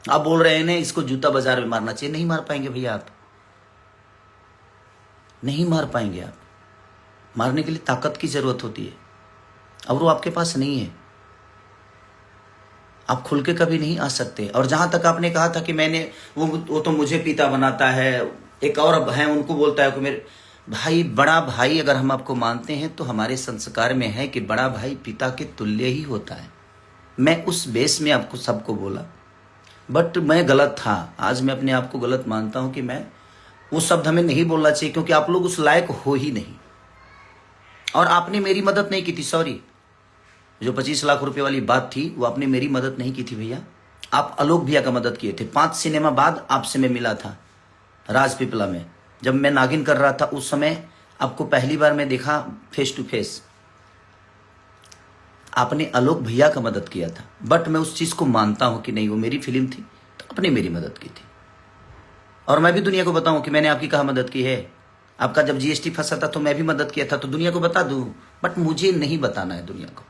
आप बोल रहे हैं ना इसको जूता बाजार में मारना चाहिए, नहीं मार पाएंगे भैया, आप नहीं मार पाएंगे। आप मारने के लिए ताकत की जरूरत होती है और वो आपके पास नहीं है। आप खुल के कभी नहीं आ सकते। और जहां तक आपने कहा था कि मैंने वो तो मुझे पिता बनाता है, एक और है उनको बोलता है कि मेरे भाई, बड़ा भाई अगर हम आपको मानते हैं तो हमारे संस्कार में है कि बड़ा भाई पिता के तुल्य ही होता है। मैं उस बेस में आपको सबको बोला, बट मैं गलत था। आज मैं अपने आप को गलत मानता हूं कि मैं वो शब्द हमें नहीं बोलना चाहिए, क्योंकि आप लोग उस लायक हो ही नहीं। और आपने मेरी मदद नहीं की थी, सॉरी। जो 25 लाख रुपए वाली बात थी वो आपने मेरी मदद नहीं की थी भैया, आप आलोक भैया का मदद किए थे। 5 सिनेमा बाद आपसे मैं मिला था राजपीपला में, जब मैं नागिन कर रहा था। उस समय आपको पहली बार मैं देखा फेस टू फेस। आपने आलोक भैया का मदद किया था, बट मैं उस चीज को मानता हूं कि नहीं, वो मेरी फिल्म थी तो आपने मेरी मदद की थी। और मैं भी दुनिया को बताऊं कि मैंने आपकी कहाँ मदद की है। आपका जब जीएसटी फंसा था तो मैं भी मदद किया था, तो दुनिया को बता दूं। बट मुझे नहीं बताना है दुनिया को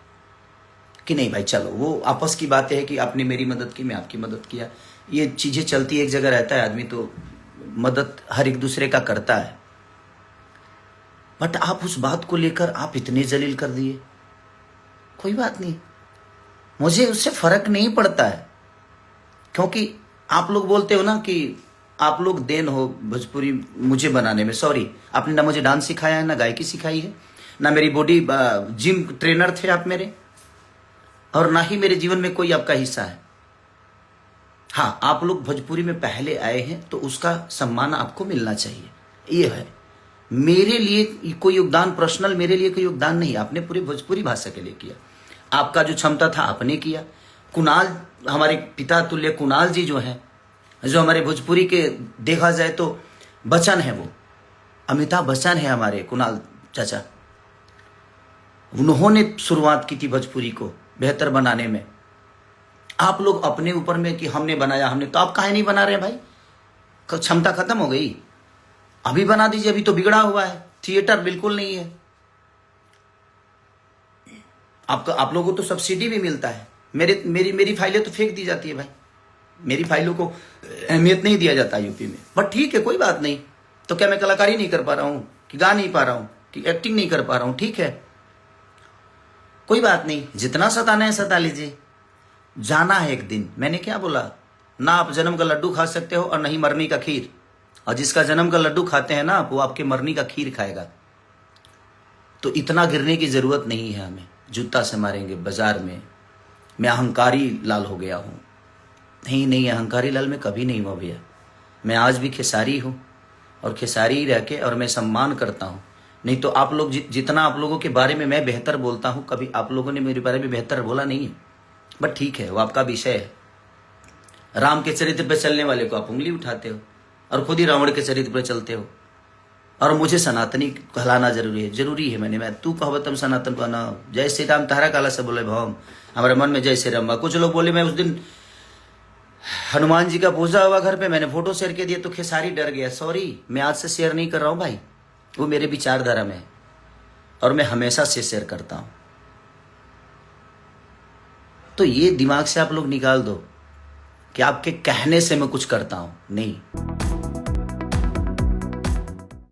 कि नहीं भाई चलो, वो आपस की बातें है कि आपने मेरी मदद की, मैं आपकी मदद किया। ये चीजें चलती एक जगह रहता है आदमी, तो मदद हर एक दूसरे का करता है। बट आप उस बात को लेकर आप इतने जलील कर दिए। कोई बात नहीं, मुझे उससे फर्क नहीं पड़ता है, क्योंकि आप लोग बोलते हो ना कि आप लोग देन हो भोजपुरी मुझे बनाने में। सॉरी, आपने ना मुझे डांस सिखाया है, ना गायकी सिखाई है, ना मेरी बॉडी जिम ट्रेनर थे आप मेरे, और ना ही मेरे जीवन में कोई आपका हिस्सा है। हाँ, आप लोग भोजपुरी में पहले आए हैं तो उसका सम्मान आपको मिलना चाहिए, ये है। मेरे लिए कोई योगदान पर्सनल, मेरे लिए कोई योगदान नहीं, आपने पूरी भोजपुरी भाषा के लिए किया। आपका जो क्षमता था आपने किया। कुणाल, हमारे पिता तुल्य कुणाल जी जो हैं, जो हमारे भोजपुरी के देखा जाए तो बच्चन है, वो अमिताभ बच्चन है हमारे कुणाल चाचा। उन्होंने शुरुआत की थी भोजपुरी को बेहतर बनाने में। आप लोग अपने ऊपर में कि हमने बनाया, हमने, तो आप काहे नहीं बना रहे भाई? क्षमता खत्म हो गई, अभी बना दीजिए। अभी तो बिगड़ा हुआ है, थिएटर बिल्कुल नहीं है। आप लोगों को तो सब्सिडी भी मिलता है, मेरी फाइलें तो फेंक दी जाती है भाई। मेरी फाइलों को अहमियत नहीं दिया जाता यूपी में। बट ठीक है, कोई बात नहीं। तो क्या मैं कलाकारी नहीं कर पा रहा हूं, कि गा नहीं पा रहा हूं, कि एक्टिंग नहीं कर पा रहा हूं? ठीक है, कोई बात नहीं, जितना सताना है सता लीजिए। जाना है एक दिन। मैंने क्या बोला? ना आप जन्म का लड्डू खा सकते हो और नहीं मरनी का खीर। और जिसका जन्म का लड्डू खाते हैं ना आप, वो आपके मरनी का खीर खाएगा। तो इतना गिरने की जरूरत नहीं है हमें। जूता से मारेंगे बाजार में। मैं अहंकारी लाल हो गया हूं? नहीं नहीं, अहंकारी लाल मैं कभी नहीं हुआ भैया। मैं आज भी खेसारी हूं, और खेसारी रह के, और मैं सम्मान करता हूं। नहीं तो आप लोग जितना आप लोगों के बारे में मैं बेहतर बोलता हूं, कभी आप लोगों ने मेरे बारे में बेहतर बोला नहीं है। बट ठीक है, वो आपका विषय है। राम के चरित्र पर चलने वाले को आप उंगली उठाते हो, और खुद ही रावण के चरित्र पर चलते हो। और मुझे सनातनी कहलाना जरूरी है। मैं तू कहो तुम सनातन कहना। जय श्री राम तारा काला से बोले भवम, हमारे मन में जय श्री राम। कुछ लोग बोले, मैं उस दिन हनुमान जी का पूजा हुआ घर पे, मैंने फोटो शेयर कर दिया तो खेसारी डर गया। सॉरी, मैं आज से शेयर नहीं कर रहा हूं भाई, वो मेरे विचारधारा में है, और मैं हमेशा से शेयर करता हूं। तो ये दिमाग से आप लोग निकाल दो कि आपके कहने से मैं कुछ करता हूं, नहीं।